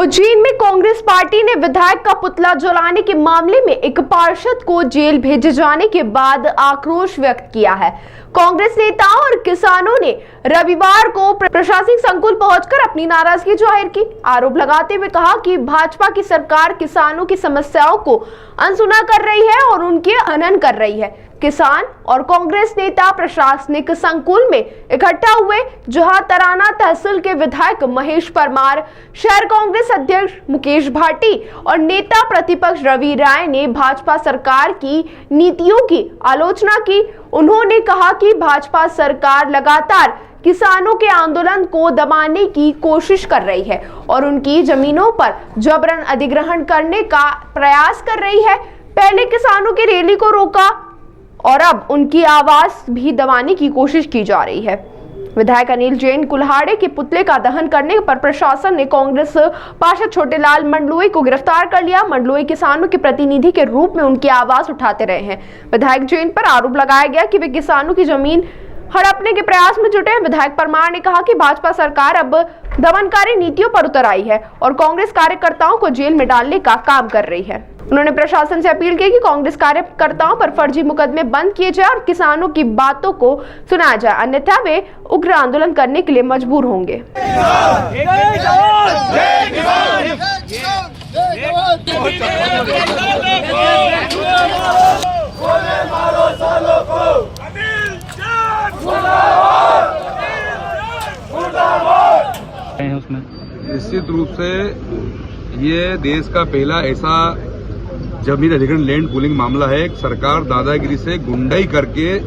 उज्जैन में कांग्रेस पार्टी ने विधायक का पुतला जलाने के मामले में एक पार्षद को जेल भेजे जाने के बाद आक्रोश व्यक्त किया है। कांग्रेस नेताओं और किसानों ने रविवार को प्रशासनिक संकुल पहुंचकर अपनी नाराजगी जाहिर की। आरोप लगाते हुए कहा कि भाजपा की सरकार किसानों की समस्याओं को अनसुना कर रही है और उनके हनन कर रही है। किसान और कांग्रेस नेता प्रशासनिक संकुल में इकट्ठा हुए, जहां तराना तहसील के विधायक महेश परमार, शहर कांग्रेस अध्यक्ष मुकेश भाटी और नेता प्रतिपक्ष रवि राय ने भाजपा सरकार की नीतियों की आलोचना की। उन्होंने कहा कि भाजपा सरकार लगातार किसानों के आंदोलन को दबाने की कोशिश कर रही है और उनकी जमीनों पर जबरन अधिग्रहण करने का प्रयास कर रही है। पहले किसानों की रैली को रोका और अब उनकी आवाज भी दबाने की कोशिश की जा रही है। विधायक अनिल जैन कुल्हाड़े के पुतले का दहन करने पर प्रशासन ने कांग्रेस पार्षद छोटेलाल मंडलोई को गिरफ्तार कर लिया। मंडलोई किसानों के प्रतिनिधि के रूप में उनकी आवाज उठाते रहे हैं। विधायक जैन पर आरोप लगाया गया कि वे किसानों की जमीन हड़पने के प्रयास में जुटे हैं। विधायक परमार ने कहा कि भाजपा सरकार अब दमनकारी नीतियों पर उतर आई है और कांग्रेस कार्यकर्ताओं को जेल में डालने का काम कर रही है। उन्होंने प्रशासन से अपील की कि कांग्रेस कार्यकर्ताओं पर फर्जी मुकदमे बंद किए जाए और किसानों की बातों को सुना जाए, अन्यथा वे उग्र आंदोलन करने के लिए मजबूर होंगे। निश्चित रूप से ये देश का पहला ऐसा जमीन अधिग्रहण लैंड पूलिंग मामला है। सरकार दादागिरी से गुंडाई करके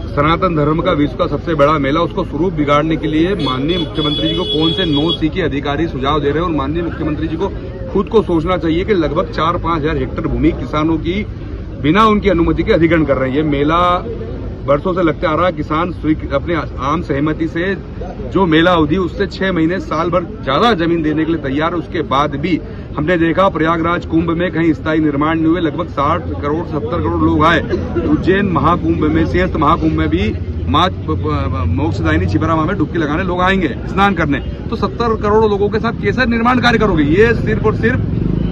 सनातन धर्म का विश्व का सबसे बड़ा मेला उसको स्वरूप बिगाड़ने के लिए माननीय मुख्यमंत्री जी को कौन से 9 सी के अधिकारी सुझाव दे रहे हैं और माननीय मुख्यमंत्री जी को खुद को सोचना चाहिए कि लगभग 4-5 हजार हेक्टेयर भूमि किसानों की बिना उनकी अनुमति के अधिग्रहण कर रहे हैं। ये मेला वर्षों से लगता आ रहा, किसान अपने आम सहमति से जो मेला अवधि उससे 6 महीने साल भर ज्यादा जमीन देने के लिए तैयार है। उसके बाद भी हमने देखा प्रयागराज कुंभ में कहीं स्थायी निर्माण नहीं हुए, लगभग 60 करोड़ 70 करोड़ लोग आए। उज्जैन महाकुंभ में, सिंहस्थ महाकुंभ में भी मोक्षदायिनी छिबरामा में डुबकी लगाने लोग आएंगे स्नान करने, तो 70 करोड़ लोगों के साथ कैसे निर्माण कार्य करोगे? ये सिर्फ और सिर्फ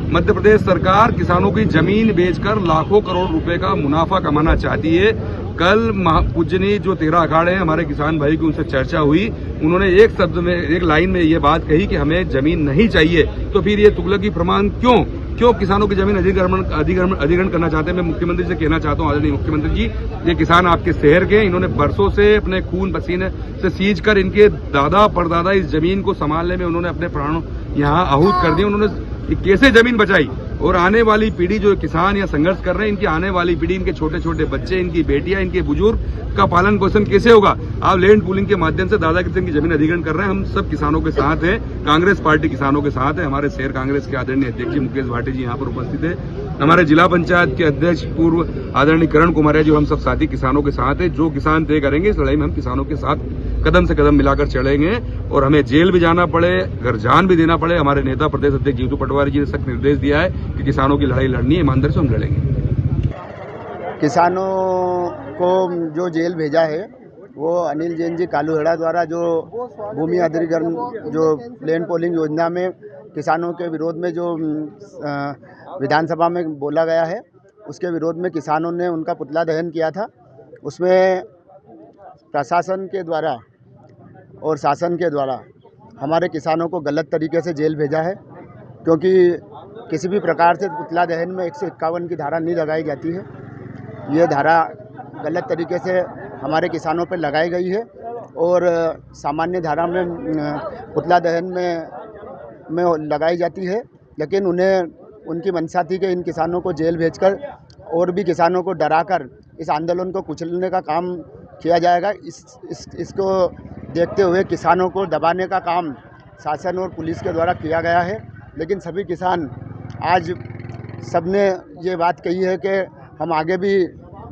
मध्य प्रदेश सरकार किसानों की जमीन बेचकर लाखों करोड़ रुपए का मुनाफा कमाना चाहती है। कल पूजनीय जो 13 अखाड़े हैं हमारे किसान भाई की, उनसे चर्चा हुई। उन्होंने एक शब्द में, एक लाइन में ये बात कही कि हमें जमीन नहीं चाहिए। तो फिर ये तुगलकी प्रमाण क्यों किसानों की जमीन अधिग्रहण करना चाहते हैं? मैं मुख्यमंत्री से कहना चाहता हूं, आदरणीय मुख्यमंत्री जी, ये किसान आपके शहर के, इन्होंने बरसों से अपने खून पसीने से सींच कर इनके दादा परदादा इस जमीन को संभालने में उन्होंने अपने प्राणों यहाँ आहूत कर दिए। उन्होंने कैसे जमीन बचाई और आने वाली पीढ़ी जो किसान या संघर्ष कर रहे हैं, इनकी आने वाली पीढ़ी, इनके छोटे छोटे बच्चे, इनकी बेटियां, इनके बुजुर्ग का पालन पोषण कैसे होगा? आप लैंड पूलिंग के माध्यम से दादागिरी की जमीन अधिग्रहण कर रहे हैं। हम सब किसानों के साथ हैं, कांग्रेस पार्टी किसानों के साथ है। हमारे शहर कांग्रेस के आदरणीय अध्यक्ष जी मुकेश भाटी जी यहाँ पर उपस्थित है। हमारे जिला पंचायत के अध्यक्ष पूर्व आदरणीय करण कुमार जी, हम सब साथी किसानों के साथ है। जो किसान तय करेंगे इस लड़ाई में हम किसानों के साथ कदम से कदम मिलाकर चलेंगे और हमें जेल भी जाना पड़े, घर जान भी देना पड़े, हमारे नेता प्रदेश अध्यक्ष जीतू पटवारी जी ने सख्त निर्देश दिया है कि किसानों की लड़ाई लड़नी है, ईमानदारी से हम लड़ेंगे। किसानों को जो जेल भेजा है वो अनिल जैन जी कालूहड़ा द्वारा जो भूमि अधिग्रहण जो लैंड पोलिंग योजना में किसानों के विरोध में जो विधानसभा में बोला गया है, उसके विरोध में किसानों ने उनका पुतला दहन किया था। उसमें प्रशासन के द्वारा और शासन के द्वारा हमारे किसानों को गलत तरीके से जेल भेजा है, क्योंकि किसी भी प्रकार से पुतला दहन में 151 की धारा नहीं लगाई जाती है। ये धारा गलत तरीके से हमारे किसानों पर लगाई गई है और सामान्य धारा में पुतला दहन में लगाई जाती है, लेकिन उन्हें उनकी मंशा थी कि इन किसानों को जेल भेजकर और भी किसानों को डराकर इस आंदोलन को कुचलने का काम किया जाएगा। इसको देखते हुए किसानों को दबाने का काम शासन और पुलिस के द्वारा किया गया है। लेकिन सभी किसान आज सबने ये बात कही है कि हम आगे भी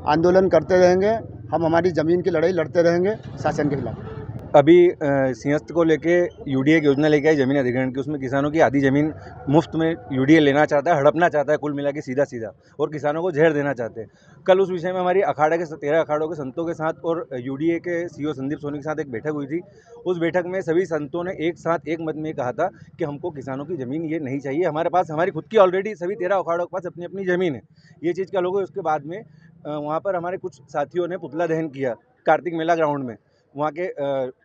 आंदोलन करते रहेंगे, हम हमारी ज़मीन की लड़ाई लड़ते रहेंगे शासन के खिलाफ। अभी सिंहस्थ को लेके यूडीए की योजना लेके आई जमीन अधिग्रहण की, उसमें किसानों की आधी ज़मीन मुफ्त में यूडीए लेना चाहता है, हड़पना चाहता है कुल मिला के सीधा सीधा, और किसानों को जहर देना चाहते हैं। कल उस विषय में हमारी अखाड़े के 13 अखाड़ों के संतों के साथ और यूडीए के सीईओ संदीप सोनी के साथ एक बैठक हुई थी। उस बैठक में सभी संतों ने एक साथ एक मत में कहा था कि हमको किसानों की ज़मीन ये नहीं चाहिए, हमारे पास हमारी खुद की ऑलरेडी सभी 13 अखाड़ों के पास अपनी अपनी ज़मीन है, ये चीज़ का लोग। उसके बाद में वहाँ पर हमारे कुछ साथियों ने पुतला दहन किया कार्तिक मेला ग्राउंड में, वहाँ के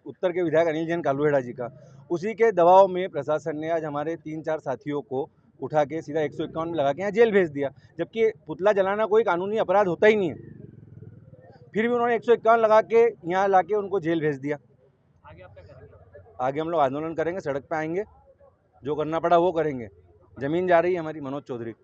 उत्तर के विधायक अनिल जैन कालूहेड़ा जी का। उसी के दबाव में प्रशासन ने आज हमारे 3-4 साथियों को उठा के सीधा 151 में लगा के यहाँ जेल भेज दिया, जबकि पुतला जलाना कोई कानूनी अपराध होता ही नहीं है। फिर भी उन्होंने 151 लगा के यहाँ ला के उनको जेल भेज दिया। आगे हम लोग आंदोलन करेंगे, सड़क पे आएंगे, जो करना पड़ा वो करेंगे। ज़मीन जा रही है हमारी, मनोज चौधरी।